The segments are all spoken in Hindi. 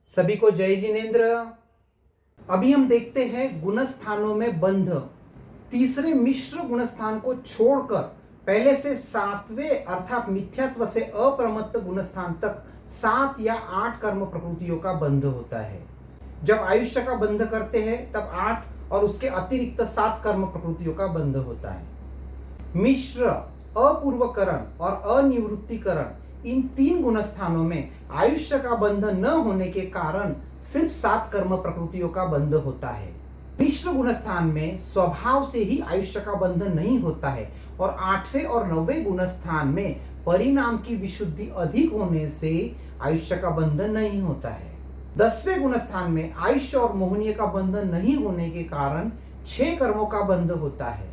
सभी को जय जिनेन्द्र। अभी हम देखते हैं गुणस्थानों में बंध। तीसरे मिश्र गुणस्थान को छोड़कर पहले से सातवें अर्थात मिथ्यात्व से अप्रमत्त गुणस्थान तक 7 या 8 कर्म प्रकृतियों का बंध होता है। जब आयुष्य का बंध करते हैं तब 8 और उसके अतिरिक्त 7 कर्म प्रकृतियों का बंध होता है। मिश्र, अपूर्वकरण और अनिवृत्तिकरण, इन 3 गुणस्थानों में आयुष्य का बंध न होने के कारण सिर्फ 7 कर्म प्रकृतियों का बंध होता है। मिश्र गुणस्थान में स्वभाव से ही आयुष्य का बंध नहीं होता है और 8वें और 9वें गुणस्थान में परिणाम की विशुद्धि अधिक होने से आयुष्य का बंध नहीं होता है। 10वें गुणस्थान में आयुष्य और मोहनीय का बंध नहीं होने के कारण 6 कर्मों का बंध होता है।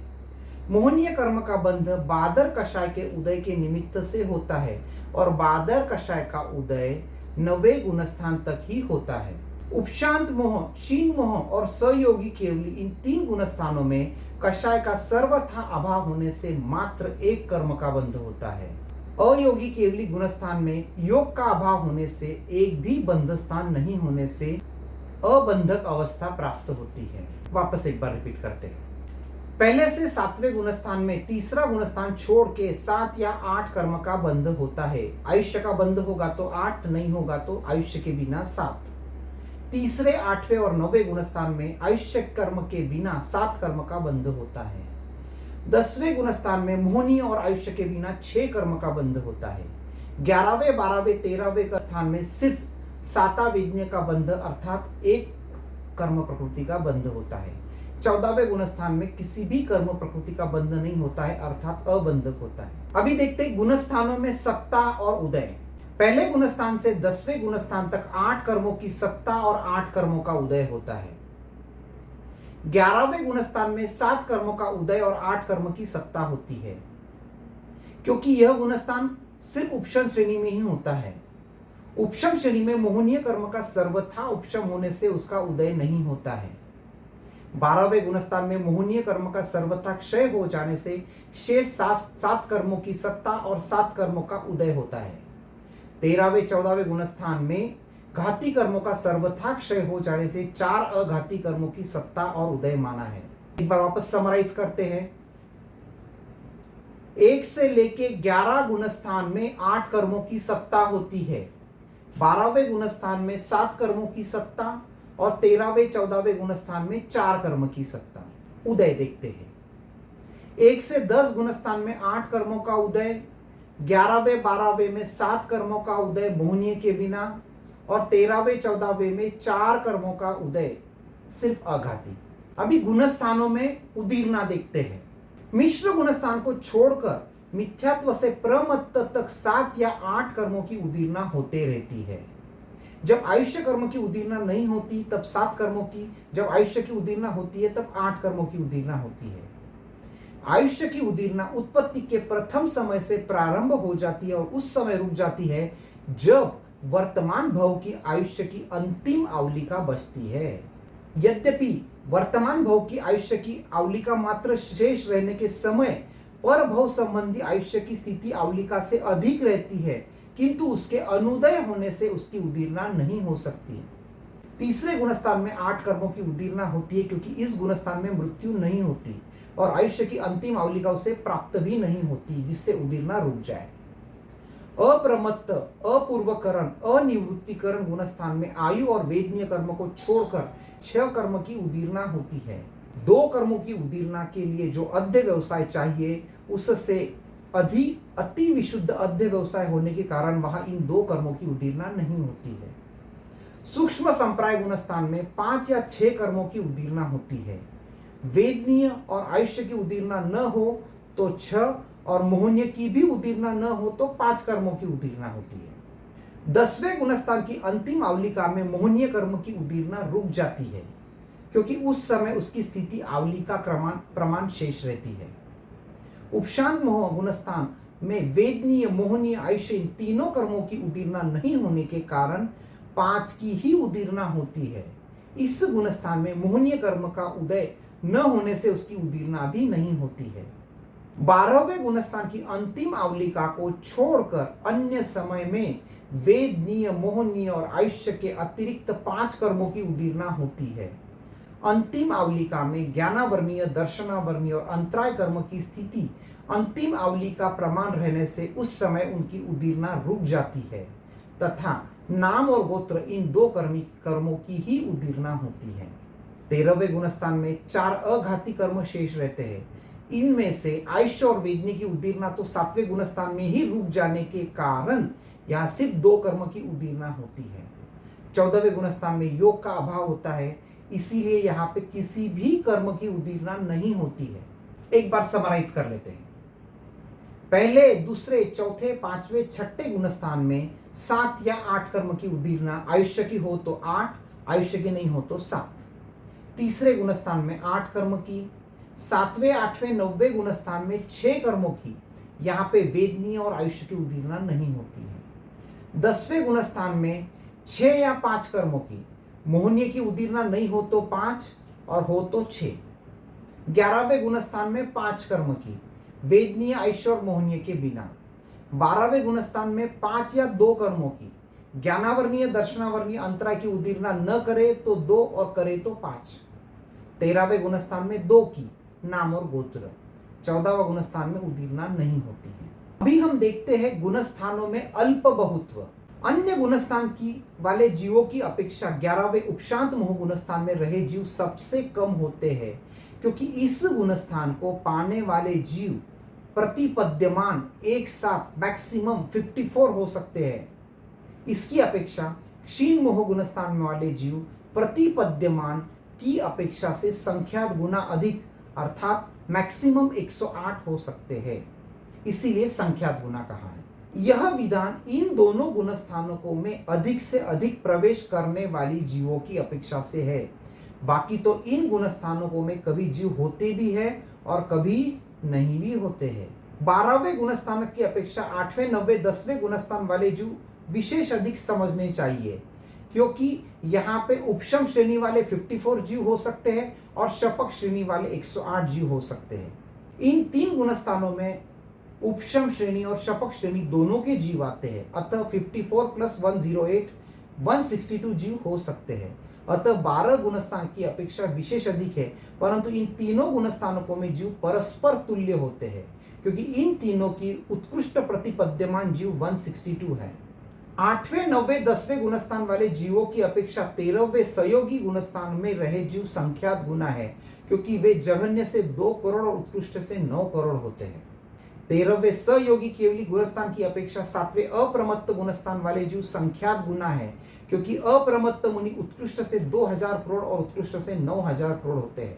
मोहनीय कर्म का बंध बादर कषाय के उदय के निमित्त से होता है और बादर कषाय का उदय 9वें गुणस्थान तक ही होता है। उपशांत मोह, क्षीण मोह और सहयोगी केवली, इन 3 गुणस्थानों में कषाय का सर्वथा अभाव होने से मात्र 1 कर्म का बंध होता है। अयोगी केवली गुणस्थान में योग का अभाव होने से एक भी बंध स्थान नहीं होने से अबंधक अवस्था प्राप्त होती है। वापस एक बार रिपीट करते हैं। पहले से 7वें गुणस्थान में तीसरा गुणस्थान छोड़ के 7 या 8 कर्म का बंध होता है। आयुष्य का बंध होगा तो 8, नहीं होगा तो आयुष्य के बिना 7। तीसरे, 8वें और 9वें गुणस्थान में आयुष्य कर्म के बिना 7 कर्म का बंध होता है। 10वें गुणस्थान में मोहनीय और आयुष्य के बिना 6 कर्म का बंध होता है। 11वें, 12वें, 13वें का स्थान में सिर्फ सातावेज्ञ का बंध अर्थात 1 कर्म प्रकृति का बंध होता है। 14वें गुणस्थान में किसी भी कर्म प्रकृति का बंध नहीं होता है अर्थात अबंधक होता है। अभी देखते हैं गुणस्थानों में सत्ता और उदय। पहले गुणस्थान से 10वें गुणस्थान तक 8 कर्मों की सत्ता और 8 कर्मों का उदय होता है। 11वें गुणस्थान में 7 कर्मों का उदय और 8 कर्म की सत्ता होती है, क्योंकि यह गुणस्थान सिर्फ उपशम श्रेणी में ही होता है। उपशम श्रेणी में मोहनीय कर्म का सर्वथा उपशम होने से उसका उदय नहीं होता है। 12वें गुणस्थान में मोहनीय कर्म का सर्वथा क्षय हो जाने से शेष 7 कर्मों की सत्ता और 7 कर्मों का उदय होता है। 13वें, 14वें गुणस्थान में घाती कर्मों का सर्वथा क्षय हो जाने से 4 अघाती कर्मों की सत्ता और उदय माना है। एक बार वापस समराइज करते हैं। 1 से लेके 11 गुणस्थान में 8 कर्मों की सत्ता होती है। 12वें गुणस्थान में 7 कर्मों की सत्ता और 13वें, 14वें गुणस्थान में 4 कर्म की सत्ता। उदय देखते हैं। 1 से 10 गुणस्थान में 8 कर्मों का उदय, 11वें, 12वें में 7 कर्मों का उदय मोहनीय के बिना और 13वें, 14वें में 4 कर्मों का उदय सिर्फ अघाती। अभी गुणस्थानों में उदीर्णा देखते हैं। मिश्र गुणस्थान को छोड़कर मिथ्यात्व से प्रमत्त तक 7 या 8 कर्मों की उदीर्णा होते रहती है। जब आयुष्य कर्म की उदीर्णा नहीं होती तब 7 कर्मों की, जब आयुष्य की उदीर्णा होती है तब 8 कर्मों की उदीर्णा होती है। आयुष्य की उदीर्णा उत्पत्ति के प्रथम समय से प्रारंभ हो जाती है और उस समय रुक जाती है जब वर्तमान भव की आयुष्य की अंतिम आवलिका बचती है। यद्यपि वर्तमान भव की आयुष्य की आवलिका मात्र शेष रहने के समय पर भव संबंधी आयुष्य की स्थिति आवलिका से अधिक रहती है, किंतु उसके अनुदय होने से उसकी उदीर्णा नहीं हो सकती। तीसरे गुणस्थान में 8 कर्मों की उदीर्णा होती है, क्योंकि इस गुणस्थान में मृत्यु नहीं होती और आयुष्य की अंतिम आवलिका उसे प्राप्त भी नहीं होती, जिससे उदीर्णा रुक जाए। अप्रमत्त, अपूर्वकरण, अनिवृत्तिकरण गुणस्थान में आयु और वेदनीय कर्म को छोड़कर 6 कर्म की उदीर्णा होती है। 2 कर्मों की उदीर्णा के लिए जो अध्य व्यवसाय चाहिए उससे अति विशुद्ध अध्य व्यवसाय होने के कारण वहां इन 2 कर्मों की उदीर्णा नहीं होती है। सूक्ष्म संप्राय गुणस्थान में 5 या 6 कर्मों की उदीर्णा होती है। वेदनीय और आयुष्य की उदीर्णा न हो तो 6 और मोहनीय की भी उदीर्णा न हो तो 5 कर्मों की उदीर्णा होती है। 10वें गुणस्थान की अंतिम आवलिका में मोहनीय कर्म की उदीर्णा रुक जाती है, क्योंकि उस समय उसकी स्थिति आवलिका प्रमाण शेष रहती है। उपशांत मोह गुणस्थान में वेदनीय, मोहनीय, आयुष्य, इन तीनों कर्मों की उदीर्णा नहीं होने के कारण 5 की ही उदीर्णा होती है। इस गुणस्थान में मोहनीय कर्म का उदय न होने से उसकी उदीर्णा भी नहीं होती है। 12वें गुणस्थान की अंतिम आवलिका को छोड़कर अन्य समय में वेदनीय, मोहनीय और आयुष्य के अतिरिक्त 5 कर्मों की उदीरना होती है। अंतिम आवलिका में ज्ञानावर्णीय, दर्शनावर्णीय और अंतराय कर्म की स्थिति अंतिम आवलिका प्रमाण रहने से उस समय उनकी उदीरना रुक जाती है तथा नाम और गोत्र इन 2 कर्मों की ही उदीरना होती है। 13वें गुणस्थान में 4 अघाती कर्म शेष रहते हैं। इनमें से आयुष्य और वेदनी की उदीरना तो 7वें गुणस्थान में ही रुक जाने के कारण यहाँ सिर्फ 2 कर्म की उदीरना होती है। 14वें गुणस्थान में योग का अभाव होता है, इसीलिए यहाँ पे किसी भी कर्म की उदीरना नहीं होती है। एक बार समराइज कर लेते हैं। पहले, दूसरे, चौथे, 5वें, 6ठे गुणस्थान में 7 या 8 कर्म की उदीरना आयुष्य की हो तो 8, आयुष्य की नहीं हो तो 7। तीसरे गुणस्थान में 8 कर्म की, 7वें, 8वें, 9वें गुणस्थान में 6 कर्मों की, यहाँ पे वेदनीय और आयुष्य की उदीरना नहीं होती है। 10वें गुणस्थान में 6 या 5 कर्मों की, मोहनीय की उदीरना नहीं हो तो 5 और हो तो 6। 11वें गुणस्थान में 5 कर्म की, वेदनीय, आयुष्य और मोहनीय के बिना। 12वें गुणस्थान में 5 या 2 कर्मों की, ज्ञानावर्णीय, दर्शनावर्णीय, अंतराय की उदीरना न करे तो 2 और करे तो 5। 13वें गुणस्थान में 2 की, नाम और गोत्र। 14वां गुणस्थान में उदीरना नहीं होती है। अभी हम देखते हैं गुणस्थानों में अल्प बहुत्व। अन्य गुणस्थान की वाले जीवों की अपेक्षा 11वें उपशांत मोह गुणस्थान में रहे जीव सबसे कम होते हैं, क्योंकि इस गुणस्थान को पाने वाले जीव प्रतिपद्यमान एक साथ मैक्सिमम 54 हो सकते हैं। इसकी अपेक्षा क्षीण मोह गुणस्थान वाले जीव प्रतिपद्यमान की अपेक्षा से संख्यात गुना अधिक अर्थात मैक्सिमम 108 हो सकते हैं, इसीलिए संख्यात गुना कहा है। यह विधान इन दोनों गुणस्थानों को में अधिक से अधिक प्रवेश करने वाली जीवों की अपेक्षा से है। बाकी तो इन गुणस्थानों को में कभी जीव होते भी है और कभी नहीं भी होते हैं। 12वें गुणस्थान की अपेक्षा 8वें, 9वें, 10वें गुणस्थान वाले जीव विशेष अधिक समझने चाहिए, क्योंकि यहाँ पे उपशम श्रेणी वाले 54 जीव हो सकते हैं और शपक श्रेणी वाले 108 जीव हो सकते हैं। इन 3 गुणस्थानों में उपशम श्रेणी और शपक श्रेणी दोनों के जीव आते हैं, अतः 54 + 108 162 जीव हो सकते हैं। अतः 12 गुणस्थान की अपेक्षा विशेष अधिक है, परंतु इन तीनों गुणस्थानों को में जीव परस्पर तुल्य होते हैं, क्योंकि इन तीनों की उत्कृष्ट प्रतिपद्यमान जीव 162 है। 8वें, 9वें, 10वें गुणस्थान वाले जीवों की अपेक्षा 13वें सहयोगी गुणस्थान में रहे जीव संख्यात गुना है, क्योंकि वे जघन्य से 2 करोड़ और उत्कृष्ट से 9 करोड़ होते हैं। 13वें सहयोगी केवली गुणस्थान की अपेक्षा 7वें अप्रमत्त गुणस्थान वाले जीव संख्यात गुना है, क्योंकि अप्रमत्त मुनि उत्कृष्ट से 2000 करोड़ और उत्कृष्ट से 9000 करोड़ होते हैं।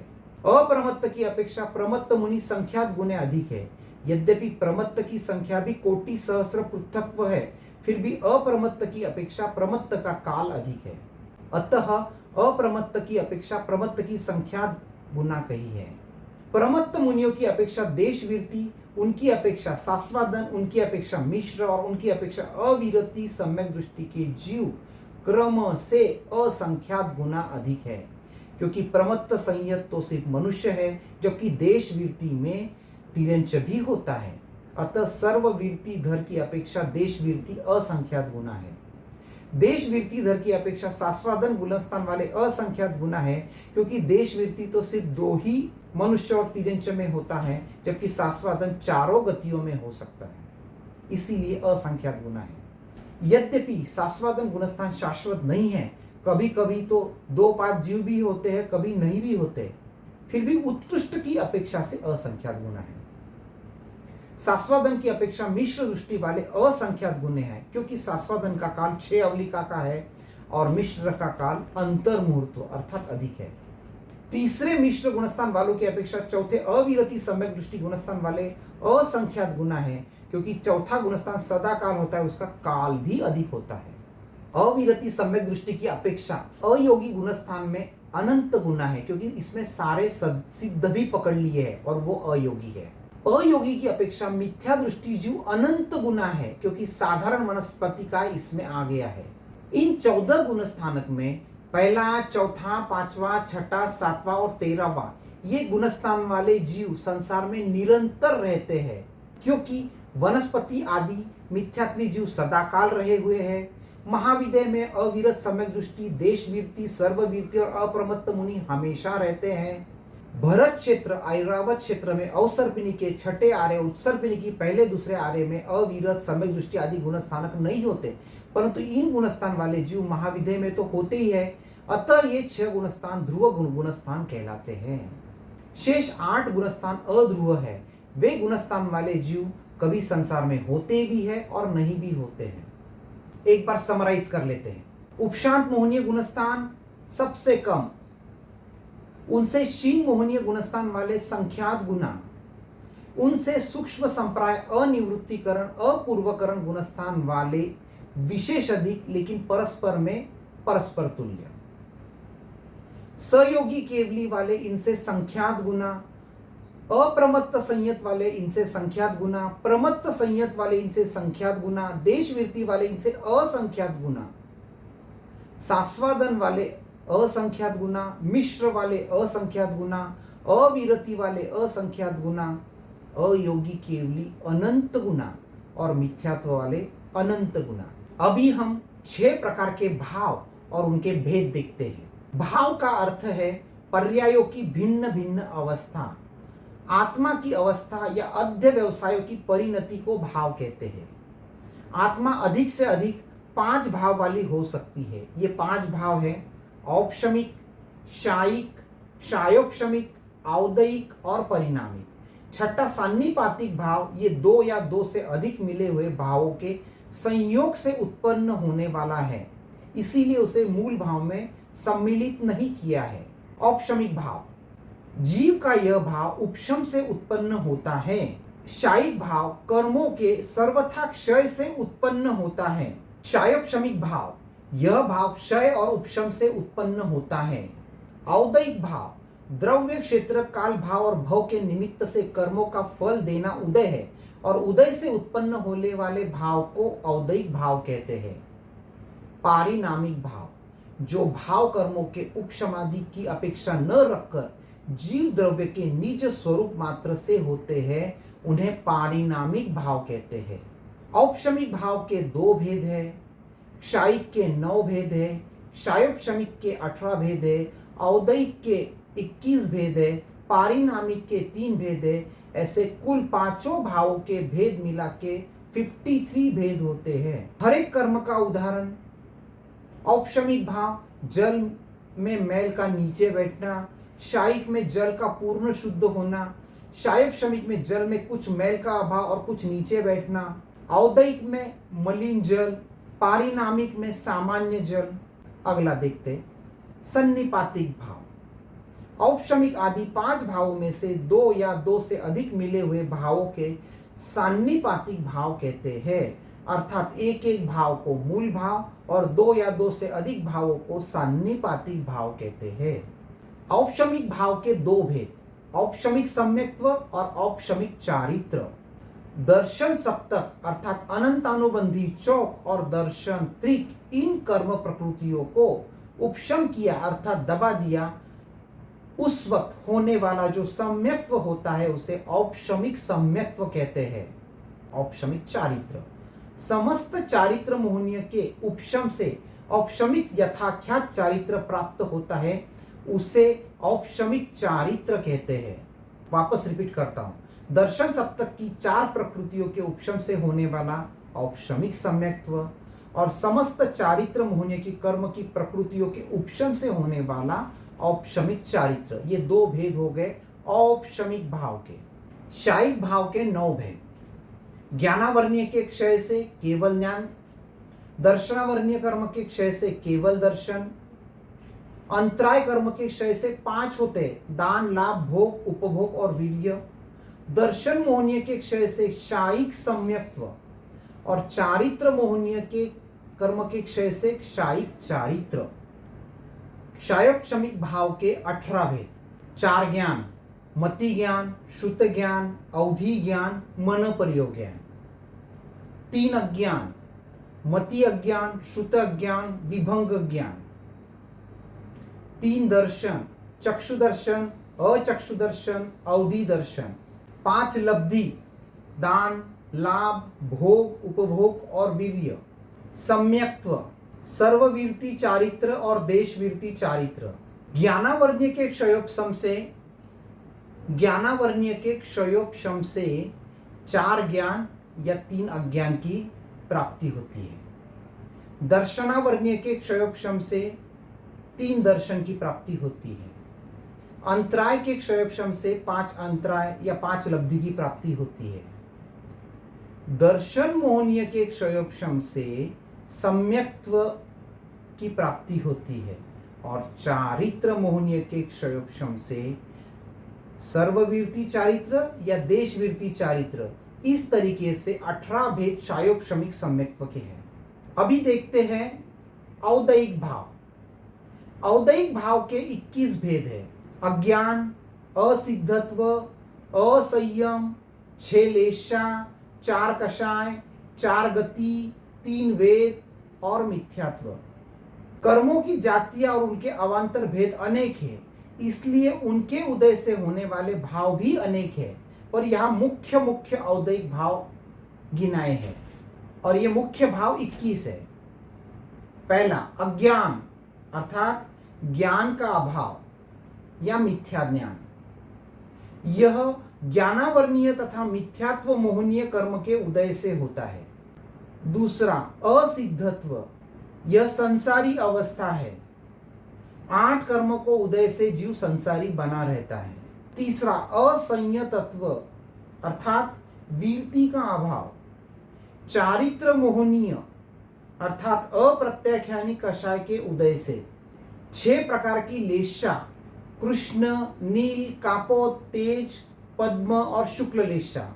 अप्रमत्त की अपेक्षा प्रमत्त मुनि संख्यात गुने अधिक है। यद्यपि प्रमत्त की संख्या भी कोटि सहस्र पृथक्व है, फिर भी अप्रमत्त की अपेक्षा प्रमत्त का काल अधिक है। अतः अप्रमत्त की अपेक्षा प्रमत्त की संख्या गुना कही है। प्रमत्त मुनियों की अपेक्षा देशवीरती, उनकी अपेक्षा सास्वादन, उनकी अपेक्षा मिश्र और उनकी अपेक्षा अविरति सम्यक दृष्टि के जीव क्रम से असंख्यात गुना अधिक है, क्योंकि प्रमत्त संयत तो सिर्फ मनुष्य है, जबकि देशवीरती में तिरंच भी होता है। अतः सर्ववीरती धर की अपेक्षा देशवीरती असंख्यात गुना है। देशवीरती धर की अपेक्षा सास्वादन गुणस्थान वाले असंख्यात गुना है, क्योंकि देशवीरती तो सिर्फ 2 ही मनुष्य और तिरंच में होता है, जबकि सास्वादन 4 गतियों में हो सकता है, इसीलिए असंख्यात गुना है। यद्यपि सास्वादन गुणस्थान शाश्वत नहीं है, कभी कभी तो 2-5 जीव भी होते हैं, कभी नहीं भी होते, फिर भी उत्कृष्ट की अपेक्षा से असंख्यात गुना है। सास्वादन की अपेक्षा मिश्र दृष्टि वाले असंख्यात गुणे हैं, क्योंकि सास्वादन का काल 6 अवलिका का है और मिश्र का काल अंतर मुहूर्त अर्थात अधिक है। तीसरे मिश्र गुणस्थान वालों की अपेक्षा चौथे अविरति सम्यक दृष्टि गुणस्थान वाले असंख्यात गुना है, क्योंकि चौथा गुणस्थान सदा काल होता है, उसका काल भी अधिक होता है। अविरति सम्यक दृष्टि की अपेक्षा अयोगी गुणस्थान में अनंत गुना है, क्योंकि इसमें सारे सिद्ध भी पकड़ लिए हैं और वो अयोगी है। अयोगी की अपेक्षा मिथ्या दृष्टि जीव अनंत गुना है, क्योंकि साधारण वनस्पति का इसमें आ गया है। इन 14 गुण स्थानक में पहला, चौथा, 5वां, 6ठा, 7वां और 13वां ये गुणस्थान वाले जीव संसार में निरंतर रहते हैं, क्योंकि वनस्पति आदि मिथ्यात्वी जीव सदाकाल रहे हुए हैं। महाविद्य में अविरत सम्यक दृष्टि, देशवीरति, सर्ववीरति और अप्रमत्त मुनि हमेशा रहते हैं। भरत क्षेत्र, ऐरावत क्षेत्र में अवसर्पिणी के छठे आर्य, उत्सर्पिणी की पहले दूसरे आर्य में अविरत सम्यक दृष्टि आदि गुणस्थानक नहीं होते, परंतु इन गुणस्थान वाले जीव महाविद्य में तो होते ही है। अतः ये 6 गुणस्थान ध्रुव गुणस्थान कहलाते हैं। शेष 8 गुणस्थान अध्रुव है। वे गुणस्थान वाले जीव कभी संसार में होते भी है और नहीं भी होते हैं। एक बार समराइज कर लेते हैं। उपशांत मोहनीय गुणस्थान सबसे कम, उनसे क्षीण मोहनीय गुणस्थान वाले संख्यात गुना, उनसे सूक्ष्म संप्राय अनिवृत्तिकरण अपूर्वकरण गुणस्थान वाले विशेष अधिक, लेकिन परस्पर में परस्पर तुल्य। सहयोगी केवली वाले इनसे संख्यात गुना, अप्रमत्त संयत वाले इनसे संख्यात गुना, प्रमत्त संयत वाले इनसे संख्यात गुना, देशवीरति वाले इनसे असंख्यात गुना, सास्वादन वाले असंख्यात गुना, मिश्र वाले असंख्यात गुना, अविरति वाले असंख्यात गुना, अयोगी केवली अनंत गुना और मिथ्यात्व वाले अनंत गुना। अभी हम 6 प्रकार के भाव और उनके भेद देखते हैं। भाव का अर्थ है पर्यायों की भिन्न भिन्न अवस्था। आत्मा की अवस्था या अध्य व्यवसायों की परिणति को भाव कहते हैं। आत्मा अधिक से अधिक 5 भाव वाली हो सकती है। ये 5 भाव है औपशमिक, शायिक, शायोपशमिक, औदयिक और परिणामिक। छठा सान्निपातिक भाव, ये 2 या 2 से अधिक मिले हुए भावों के संयोग से उत्पन्न होने वाला है, इसीलिए उसे मूल भाव में सम्मिलित नहीं किया है। औपशमिक भाव, जीव का यह भाव उपशम से उत्पन्न होता है। शायिक भाव कर्मों के सर्वथा क्षय से उत्पन्न होता है। शायोपशमिक भाव, यह भाव क्षय और उपशम से उत्पन्न होता है। औदयिक भाव, द्रव्य क्षेत्र काल भाव और भव के निमित्त से कर्मों का फल देना उदय है और उदय से उत्पन्न होने वाले भाव को औदयिक भाव कहते हैं। पारिणामिक भाव, जो भाव कर्मों के उपशमादि की अपेक्षा न रखकर जीव द्रव्य के निज स्वरूप मात्र से होते हैं, उन्हें पारिणामिक भाव कहते हैं। औपशमिक भाव के 2 भेद है। शायिक के 9 भेद है, शायोपशमिक के 18 भेद है, औदयिक के 21 भेद है, पारिणामिक के 3 भेद है। ऐसे कुल 5 भावों के भेद मिला के 53 भेद होते हैं। हर एक कर्म का उदाहरण, औपशमिक भाव, जल में मैल का नीचे बैठना, शायिक में जल का पूर्ण शुद्ध होना, शायोपशमिक में जल में कुछ मैल का अभाव और कुछ नीचे बैठना, औदयिक में मलिन जल, पारिणामिक में सामान्य जल। अगला देखते सन्निपातिक भाव। औपशमिक आदि 5 भावों में से 2 या 2 से अधिक मिले हुए भावों के सान्निपातिक भाव कहते हैं, अर्थात एक एक भाव को मूल भाव और 2 या 2 से अधिक भावों को सान्निपातिक भाव कहते हैं। औपशमिक भाव के 2 भेद, औपशमिक सम्यक्त्व और औपशमिक चारित्र। दर्शन सप्तक अर्थात अनंतानुबंधी चौक और दर्शन त्रिक, इन कर्म प्रकृतियों को उपशम किया अर्थात दबा दिया, उस वक्त होने वाला जो सम्यक्त्व होता है उसे औपशमिक सम्यक्त्व कहते हैं। औपशमिक चारित्र, समस्त चारित्र मोहनीय के उपशम से औपशमिक यथाख्यात चारित्र प्राप्त होता है, उसे औपशमिक चारित्र कहते हैं। वापस रिपीट करता हूं, दर्शन सप्तक की 4 प्रकृतियों के उपशम से होने वाला औपशमिक सम्यक्त्व और समस्त चारित्र मोहनीय की कर्म की प्रकृतियों के उपशम से होने वाला औपशमिक चारित्र। ये 2 भेद हो गए औपशमिक भाव के। शायिक भाव के 9 भेद, ज्ञानावर्णीय के क्षय से केवल ज्ञान, दर्शनावर्णीय कर्म के क्षय से केवल दर्शन, अंतराय कर्म के क्षय से 5 होते, दान, लाभ, भोग, उपभोग और वीर्य। दर्शन मोहनीय के क्षय से शायिक सम्यक्त्व और चारित्र मोहनीय के कर्म के क्षय से शायिक चारित्र। शायोपशमिक भाव के 18 भेद, 4 ज्ञान, मति ज्ञान, श्रुत ज्ञान, अवधि ज्ञान, मन प्रयोग ज्ञान। 3 अज्ञान, मति अज्ञान, श्रुत अज्ञान, विभंग ज्ञान। 3 दर्शन, चक्षु दर्शन, अचक्षु दर्शन, अवधि दर्शन। 5 लब्धि, दान, लाभ, भोग, उपभोग और वीर्य। सम्यक्त्व, सर्ववीर्ति चारित्र और देशवीर्ति चारित्र। ज्ञानावर्ण्य के क्षयोपशम से 4 ज्ञान या 3 अज्ञान की प्राप्ति होती है। दर्शनावर्ण्य के क्षयोपशम से 3 दर्शन की प्राप्ति होती है। अंतराय के क्षयोपशम से 5 अंतराय या 5 लब्धि की प्राप्ति होती है। दर्शन मोहनीय के क्षयोपशम से सम्यक्त्व की प्राप्ति होती है और चारित्र मोहनीय के क्षयोपशम से सर्ववीर्ति चारित्र या देशवीर्ति चारित्र। इस तरीके से 18 भेद क्षयोपशमिक सम्यक्त्व के हैं। अभी देखते हैं औदयिक भाव। औदयिक भाव के 21 भेद है। अज्ञान, असिद्धत्व, असंयम, 6 लेशा, 4 कषाय, 4 गति, 3 वेद और मिथ्यात्व। कर्मों की जातियां और उनके अवान्तर भेद अनेक हैं, इसलिए उनके उदय से होने वाले भाव भी अनेक है। पर यहाँ मुख्य औदयिक भाव गिनाए हैं और ये मुख्य भाव 21 है। पहला अज्ञान अर्थात ज्ञान का अभाव या मिथ्या ज्ञान। यह ज्ञानावर्णीय तथा मिथ्यात्व मोहनीय कर्म के उदय से होता है। दूसरा असिद्धत्व, यह संसारी अवस्था है। 8 कर्मों को उदय से जीव संसारी बना रहता है। तीसरा असंयतत्व अर्थात वीरति का अभाव। चारित्र मोहनीय अर्थात अप्रत्याख्यानी कषाय के उदय से 6 प्रकार की लेशा, कृष्ण, नील, कापोत, तेज, पद्म और शुक्ल लेशा।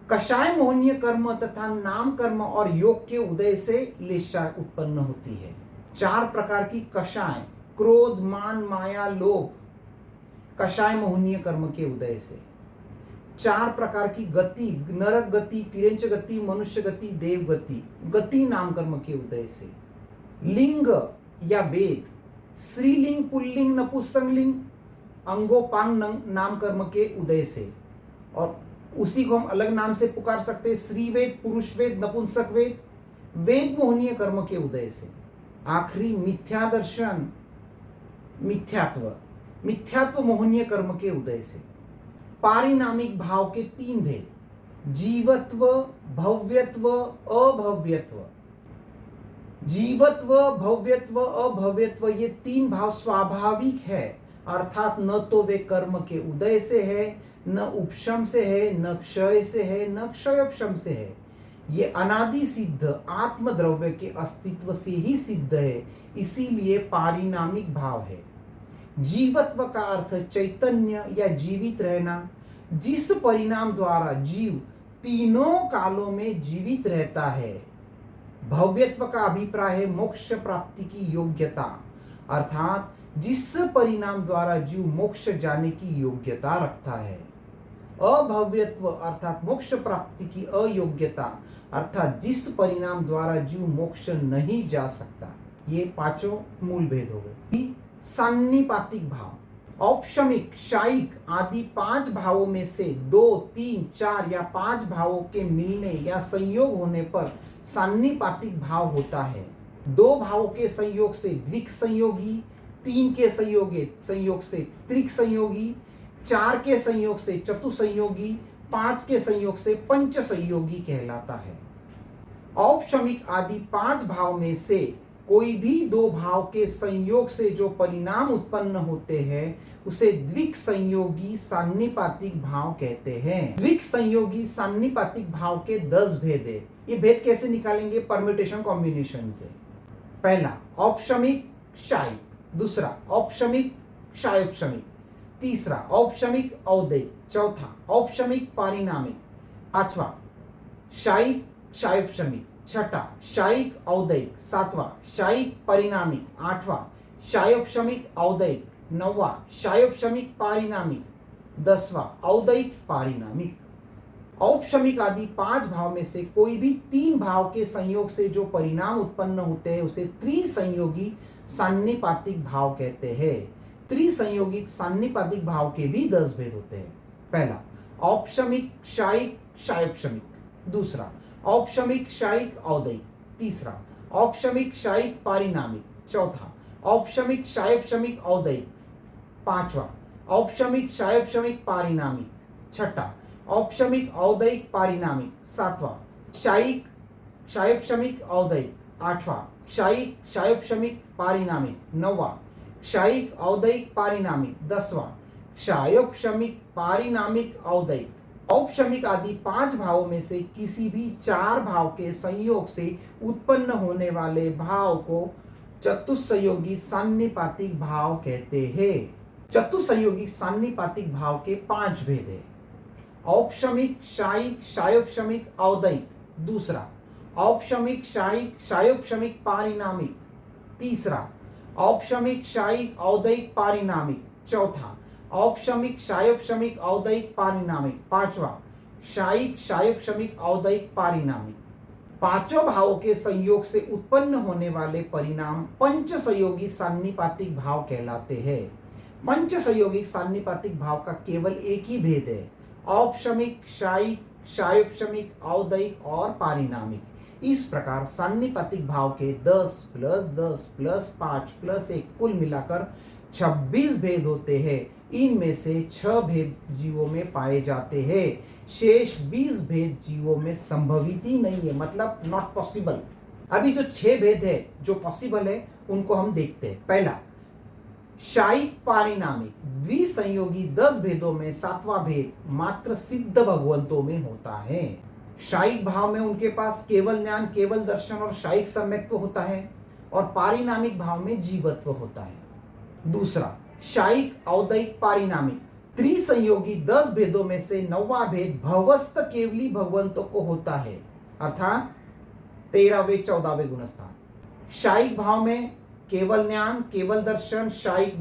कषाय मोहनीय कर्म तथा नाम कर्म और योग के उदय से लेशा उत्पन्न होती है। 4 प्रकार की कषाय, क्रोध, मान, माया, लोभ, कषाय मोहनीय कर्म के उदय से। 4 प्रकार की गति, नरक गति, तिरंच गति, मनुष्य गति, देव गति, गति नाम कर्म के उदय से। लिंग या वेद, स्त्रीलिंग, पुल्लिंग, नपुंसकलिंग, अंगोपांग नाम कर्म के उदय से। और उसी को हम अलग नाम से पुकार सकते हैं, स्त्री वेद, पुरुष वेद, नपुंसक वेद, वेद मोहनीय कर्म के उदय से। आखिरी मिथ्या दर्शन, मिथ्यात्व मोहनीय कर्म के उदय से। पारिणामिक भाव के 3 भेद, जीवत्व, भव्यत्व, अभव्यत्व। जीवत्व, भव्यत्व, अभव्यत्व ये 3 भाव स्वाभाविक है, अर्थात न तो वे कर्म के उदय से है, न उपशम से है, न क्षय से है, न क्षयोपशम से है। ये अनादि सिद्ध आत्मद्रव्य के अस्तित्व से ही सिद्ध है, इसीलिए पारिणामिक भाव है। जीवत्व का अर्थ चैतन्य या जीवित रहना, जिस परिणाम द्वारा जीव तीनों कालों में जीवित रहता है। भव्यत्व का अभिप्राय है मोक्ष प्राप्ति की योग्यता, अर्थात जिस परिणाम द्वारा जीव मोक्ष जाने की योग्यता रखता है। अभव्यत्व अर्थात मोक्ष प्राप्ति की अयोग्यता, अर्थात जिस परिणाम द्वारा जीव मोक्ष नहीं जा सकता। ये 5 मूल भेद हो गए। सान्निपातिक भाव, औपशमिक, शायिक आदि 5 भावों में से 2, 3, 4 या 5 भावों के मिलने या संयोग होने पर सान्निपातिक भाव होता है। 2 भावों के संयोग से द्विक संयोगी, 3 के संयोग से त्रिक संयोगी, 4 के संयोग से चतुसंयोगी, 5 के संयोग से पंच संयोगी कहलाता है। औपशमिक आदि 5 भाव में से कोई भी 2 भाव के संयोग से जो परिणाम उत्पन्न होते हैं उसे द्विक संयोगी सान्निपातिक भाव कहते हैं। द्विक संयोगी सान्निपातिक भाव के 10 भेद है। ये भेद कैसे निकालेंगे? परम्यूटेशन कॉम्बिनेशन से। पहला औपशमिक शायिक, दूसरा औपशमिक क्षयोपशमिक, तीसरा औपशमिक औदयिक, चौथा औपशमिक पारिणामिक, 5वां शायिक क्षयोपशमिक, 6ठा शायिक औदयिक, 7वां शायिक परिणामिक, 8वां क्षयोपशमिक औदयिक, 9वां क्षयोपशमिक पारिणामिक, 10वां औदयिक पारिणामिक। औपशमिक आदि 5 भाव में से कोई भी 3 भाव के संयोग से जो परिणाम उत्पन्न होते हैं उसे त्रिसंयोगी सान्निपातिक भाव कहते हैं। त्रिसंयोगिक सान्निपातिक भाव के भी 10 भेद होते हैं। पहला औपशमिक क्षायिक क्षायोपशमिक, दूसरा औपशमिक क्षायिक औदयिक, तीसरा औपशमिक क्षायिक पारिणामिक, चौथा औपशमिक क्षायोपशमिक औदयिक, पांचवा औपशमिक क्षायोपशमिक पारिणामिक, छठा औपशमिक औदयिक पारिणामिक, सातवां क्षायिक क्षायोपशमिक औदयिक, आठवां क्षायिक क्षायोपशमिक पारिणामिक, नौवां क्षायिक औदयिक पारिणामिक, 10वां क्षायोपशमिक पारिणामिक औदयिक। औपशमिक आदि 5 भावों में से किसी भी 4 भाव के संयोग से उत्पन्न होने वाले भाव को चतुस्संयोगी सान्निपातिक भाव कहते हैं। चतुस्संयोगी सान्निपातिक भाव के 5 भेद हैं। औपशमिक क्षायिक क्षायोपशमिक औदयिक, दूसरा औपशमिक क्षायिक क्षायोपशमिक पारिणामिक, तीसरा औपशमिक क्षायिक औदयिक पारिणामिक, चौथा औपशमिक क्षायोपशमिक औदयिक पारिणामिक, पांचवा क्षायिक क्षायोपशमिक औदयिक पारिणामिक। पांचों भावों के संयोग से उत्पन्न होने वाले परिणाम पंचसंयोगी सान्निपातिक भाव कहलाते हैं। पंचसंयोगी सान्निपातिक भाव का केवल एक ही भेद है, औपशमिक क्षायिक क्षायोपशमिक औदयिक और पारिणामिक। इस प्रकार सान्निपातिक भाव के 10 + 10 + 5 + 1 कुल मिलाकर 26 भेद होते हैं। इनमें से 6 भेद जीवों में पाए जाते हैं, शेष 20 भेद जीवों में संभवित ही नहीं है, मतलब नॉट पॉसिबल। अभी जो 6 भेद है जो पॉसिबल है उनको हम देखते हैं। पहला क्षायिक पारिणामिक द्विसंयोगी 10 भेदों में 7वां भेद मात्र सिद्ध भगवंतों में होता है। क्षायिक भाव में उनके पास केवल ज्ञान, केवल दर्शन और क्षायिक सम्यक्त्व होता है, और पारिणामिक भाव में जीवत्व होता है। दूसरा क्षायिक औदयिक पारिणामिक त्रिसंयोगी 10 भेदों में से 9वां भेद भवस्त केवली भगवंतों को होता है, अर्थात 13वें 14वें गुणस्थान। क्षायिक भाव में केवल ज्ञान, केवल दर्शन, क्षायिक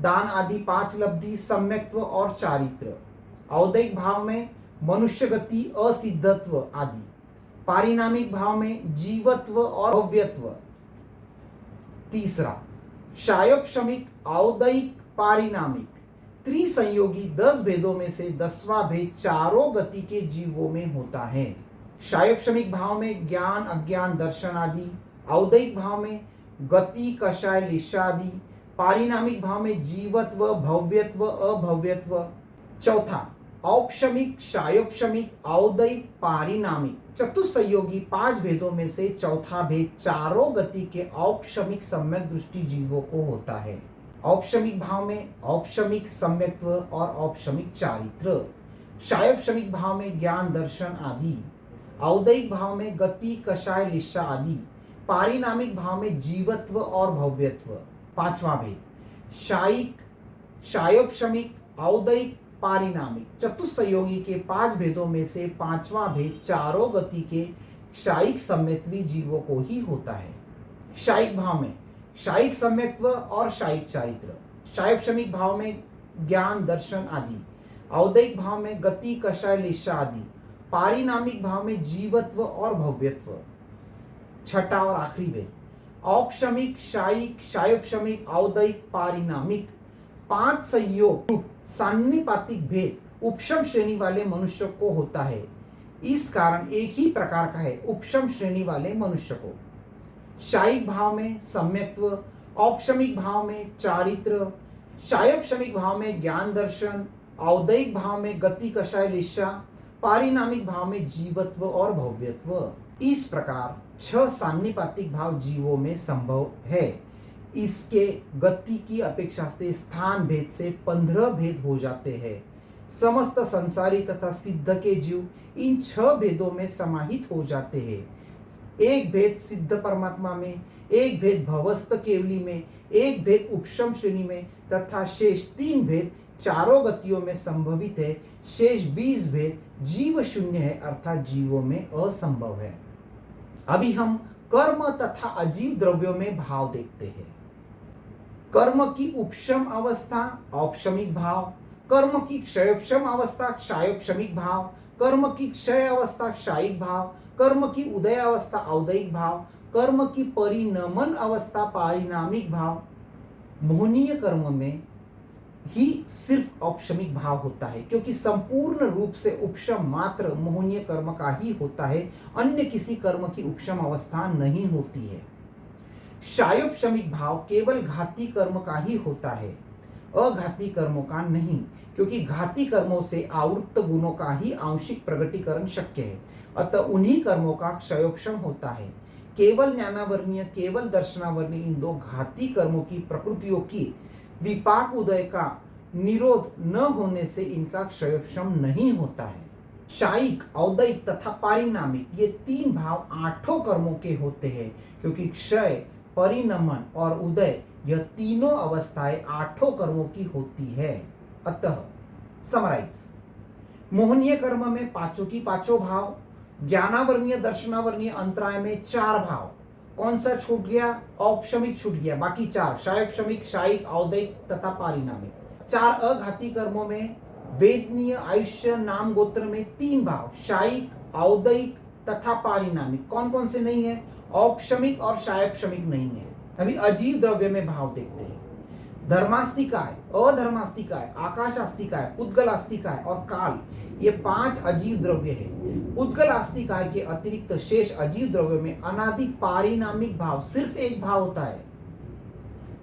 दान आदि 5 लब्धि, सम्यक्त्व और चारित्र। औदयिक भाव में मनुष्य गति, असिद्धत्व आदि। पारिणामिक भाव में जीवत्व और भव्यत्व। तीसरा क्षायोपशमिक औदयिक पारिणामिक त्रिसंयोगी 10 भेदों में से 10वां भेद चारों गति के जीवों में होता है। क्षायोपशमिक भाव में ज्ञान, अज्ञान, दर्शन आदि। औदयिक भाव में गति, कषाय, लिस्सा आदि। पारिणामिक भाव में जीवत्व, भव्यत्व, अभव्यत्व। चौथा औपशमिक क्षायोपशमिक औदयिक पारिणामिक चतुस्संयोगी 5 भेदों में से चौथा भेद चारों गति के औपशमिक सम्यक दृष्टि जीवों को होता है। औपशमिक भाव में औपशमिक सम्यक्त्व और औपशमिक चारित्र। क्षायोपशमिक भाव में ज्ञान, दर्शन आदि। औदयिक भाव में गति, कषाय, लिस्सा आदि। पारिणामिक भाव में जीवत्व और भव्यत्व। 5वां भेद क्षायिक क्षायोपशमिक औदयिक पारिणामिक चतुस्संयोगी के 5 भेदों में से 5वां भेद चारों गति के क्षायिक सम्यक्त्वी जीवों को ही होता है। क्षायिक भाव में क्षायिक सम्यक्त्व और क्षायिक चारित्र। क्षायोपशमिक भाव में ज्ञान, दर्शन आदि। औदयिक भाव में गति, कषाय, लिस्सा आदि। पारिणामिक भाव में जीवत्व और भव्यत्व। छठा और आखिरी भेद औपशमिक क्षायिक क्षायोपशमिक औदयिक पारिणामिक 5 संयोग सान्निपातिक भेद उपशम श्रेणी वाले मनुष्य को होता है। इस कारण एक ही प्रकार का है उपशम श्रेणी वाले मनुष्य को। क्षायिक भाव में सम्यक्त्व, औपशमिक भाव में चारित्र, क्षायोपशमिक भाव में ज्ञान, दर्शन, औदयिक भाव में गति, कषाय, लिस्सा, पारिणामिक भाव में जीवत्व और भव्यत्व। इस प्रकार 6 सान्निपातिक भाव जीवों में संभव है। इसके गति की अपेक्षा से स्थान भेद से 15 भेद हो जाते हैं। समस्त संसारी तथा सिद्ध के जीव इन 6 भेदों में समाहित हो जाते हैं। एक भेद सिद्ध परमात्मा में, एक भेद भवस्त केवली में, एक भेद उपशम श्रेणी में तथा शेष 3 भेद चारों गतियों में संभवित है। शेष 20 भेद जीव शून्य है, अर्थात जीवों में असंभव है। अभी हम कर्म तथा अजीव द्रव्यों में भाव देखते हैं। कर्म की उपशम अवस्था औपशमिक भाव, कर्म की क्षयोपशम अवस्था क्षायोपशमिक भाव, कर्म की क्षय अवस्था क्षायिक भाव, कर्म की उदय अवस्था औदयिक भाव, कर्म की परिणमन अवस्था पारिणामिक भाव। मोहनीय कर्म में ही सिर्फ औपशमिक भाव होता है, क्योंकि संपूर्ण रूप से उपशम मात्र मोहनीय कर्म का ही होता है, अन्य किसी कर्म की उपशम अवस्था नहीं होती है। शायोपशमिक भाव केवल घाती कर्म का ही होता है, अघाती कर्मों का नहीं, क्योंकि घाती कर्मों से आवृत्त गुणों का ही आंशिक प्रगटीकरण शक्य है, अतः उन्हीं कर्मों का क्षयोपशम होता है। केवल ज्ञानावर्णीय, केवल दर्शनावर्णीय इन दो घाती कर्मों की प्रकृतियों की विपाक उदय का निरोध न होने से इनका क्षयोपशम नहीं होता है। शायिक, औदयिक तथा पारिणामिक ये तीन भाव आठों कर्मों के होते हैं, क्योंकि क्षय, परिणमन और उदय यह तीनों अवस्थाएं आठों कर्मों की होती है। अतः समराइज, मोहनीय कर्म में पांचों की पांचों भाव, ज्ञानावर्णीय दर्शनावर्णीय अंतराय में चार भाव, कौन सा छूट गया? औपशमिक छूट गया, बाकी चार शायोपशमिक, शायिक, औदयिक तथा पारिणामिक। चार अघाती कर्मों में वेदनीय, आयुष्य, नाम, गोत्र में तीन भाव, शायिक, औदयिक तथा पारिणामिक। कौन कौन से नहीं है? औपशमिक और शायोपशमिक नहीं है। अभी अजीव द्रव्य में भाव देखते हैं। धर्मास्तिकाय, अधर्मास्तिकाय, आकाशास्तिकाय, पुद्गलास्तिकाय और काल, ये पांच अजीव द्रव्य है। पुद्गलास्तिकाय के अतिरिक्त शेष अजीव द्रव्य में अनादि पारिणामिक भाव सिर्फ एक भाव होता है।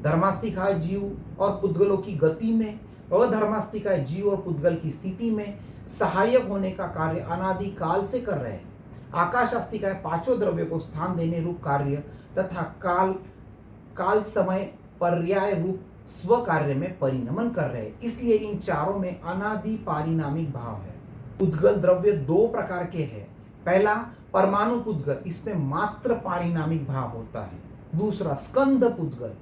धर्मास्तिकाय जीव और पुद्गलों की गति में, अधर्मास्तिकाय जीव और पुद्गल की स्थिति में सहायक होने का कार्य अनादि काल से कर रहे हैं। आकाशास्तिकाय पांचों द्रव्य को स्थान देने रूप कार्य तथा काल समय पर्याय रूप स्व कार्य में परिणमन कर रहे हैं, इसलिए इन चारों में अनादि पारिणामिक भाव है। पुद्गल द्रव्य दो प्रकार के हैं। पहला परमाणु पुद्गल, इसमें मात्र पारिणामिक भाव होता है। दूसरा स्कंद पुद्गल,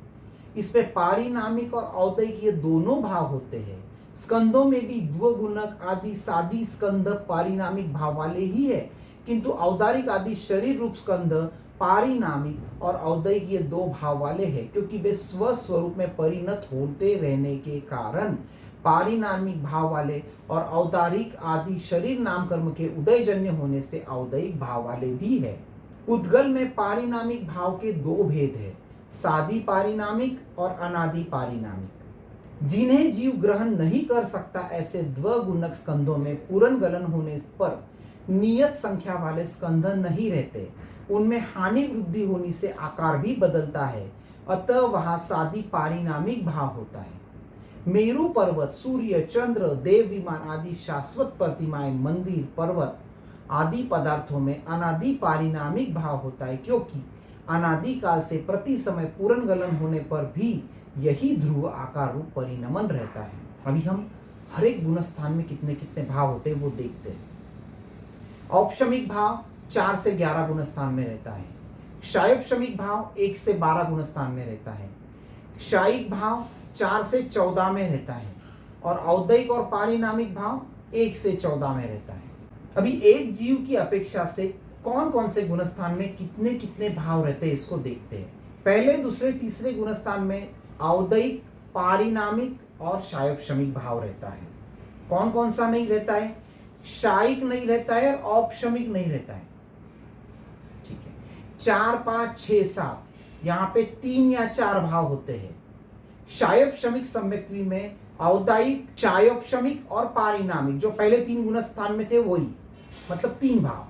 इसमें पारिणामिक और औदयिक ये दोनों भाव होते हैं। स्कंदों में भी द्विगुणक आदि सादी स्कंद पारिणामिक भाव वाले ही है, किंतु औदारिक आदि शरीर रूप स्कंद पारिणामिक और औदयिक ये दो भाव वाले हैं, क्योंकि वे स्वस्वरूप में परिणत होते रहने के कारण पारिणामिक भाव वाले और औदारिक आदि शरीर नाम कर्म के उदयजन्य होने से औदयिक भाव वाले भी है। उद्गल में पारिणामिक भाव के दो भेद है, सादी पारिणामिक और अनादि पारिणामिक। जिन्हें जीव ग्रहण नहीं कर सकता ऐसे द्विगुणक स्कंधों में पूर्ण गलन होने पर नियत संख्या वाले स्कंध नहीं रहते, उनमें हानि वृद्धि होने से आकार भी बदलता है, अतः वहां सादी पारिणामिक भाव होता है। मेरु पर्वत, सूर्य, चंद्र, देव विमान आदि शाश्वत प्रतिमाएं, मंदिर, पर्वत आदि पदार्थों में अनादि पारिणामिक भाव होता है, क्योंकि अनादि काल से प्रति समय पूर्ण गलन होने पर भी यही ध्रुव आकार रूप परिणमन रहता है। अभी हम हर एक गुणस्थान में कितने कितने भाव होते हैं वो देखते हैं। औपशमिक भाव 4 से 11 गुणस्थान में रहता है। शायोपशमिक भाव 1 से 12 गुणस्थान में रहता है। शायिक भाव 4 से 14 में रहता है और औदयिक और पारिणामिक भाव 1 से 14 में रहता है। अभी एक जीव की अपेक्षा से कौन कौन से गुणस्थान में कितने कितने भाव रहते हैं इसको देखते हैं। पहले, दूसरे, तीसरे गुणस्थान में औदयिक, पारिणामिक और शायोपशमिक भाव रहता है। कौन कौन सा नहीं रहता है? शायिक नहीं रहता है और औपशमिक नहीं रहता है। ठीक है, 4, 5, 6, 7 यहाँ पे 3 या 4 भाव होते हैं। शायोपशमिक सम्यक्त्वी में औदयिक, शायोपशमिक और पारिणामिक जो पहले 3 गुणस्थान में थे वही, मतलब 3 भाव।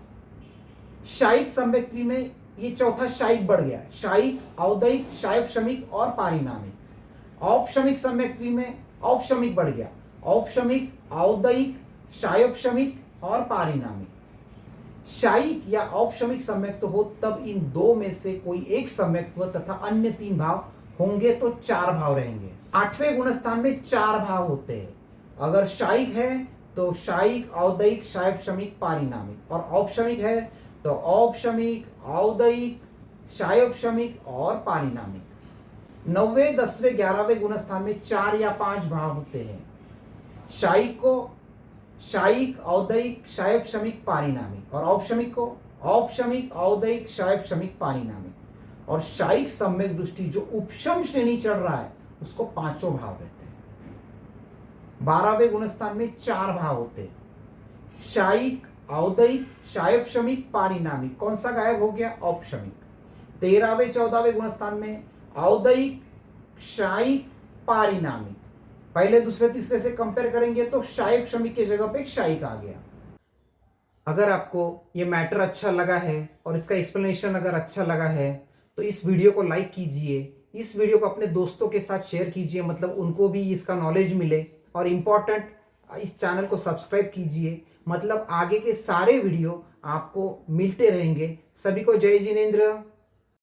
शायिक सम्यक्त्वी में ये चौथा शायिक बढ़ गया, शायिक, औदयिक, शायोपशमिक और पारिणामिक। औपशमिक सम्यक्त्वी में औपशमिक बढ़ गया, औपशमिक, औदयिक, शायोपशमिक और पारिणामिक। शायिक या औपशमिक सम्यक्त हो तब इन दो में से कोई एक सम्यक्त्व तथा अन्य 3 भाव होंगे तो 4 भाव रहेंगे। 8वें गुणस्थान में 4 भाव होते हैं। अगर शायिक है तो शायिक, औदयिक, शायोपशमिक, पारिणामिक, और औपशमिक है तो औपशमिक, औदयिक, शायोपशमिक और पारिणामिक। 9वें, 10वें, 11वें गुणस्थान में 4 या 5 भाव होते हैं। शायिक को शायिक, औदयिक, शायोपशमिक, पारिणामिक, और औपशमिक को औपशमिक, औदयिक, शायोपशमिक, पारिणामिक। और शायिक सम्यक दृष्टि जो उपशम श्रेणी चढ़ रहा है उसको 5 भाव रहते हैं। 12वें गुणस्थान में 4 भाव होते हैं, शायिक, औदयिक, शायोपशमिक, पारिणामिक। कौन सा गायब हो गया? औपशमिक। 13वें, 14वें गुणस्थान में औदयिक, शायिक, पारिणामिक। पहले दूसरे तीसरे से कंपेयर करेंगे तो क्षायक श्रमिक की जगह पे क्षायिक आ गया। अगर आपको ये मैटर अच्छा लगा है और इसका एक्सप्लेनेशन अगर अच्छा लगा है तो इस वीडियो को लाइक कीजिए, इस वीडियो को अपने दोस्तों के साथ शेयर कीजिए, मतलब उनको भी इसका नॉलेज मिले। और इम्पॉर्टेंट, इस चैनल को सब्सक्राइब कीजिए, मतलब आगे के सारे वीडियो आपको मिलते रहेंगे। सभी को जय जिनेंद्र।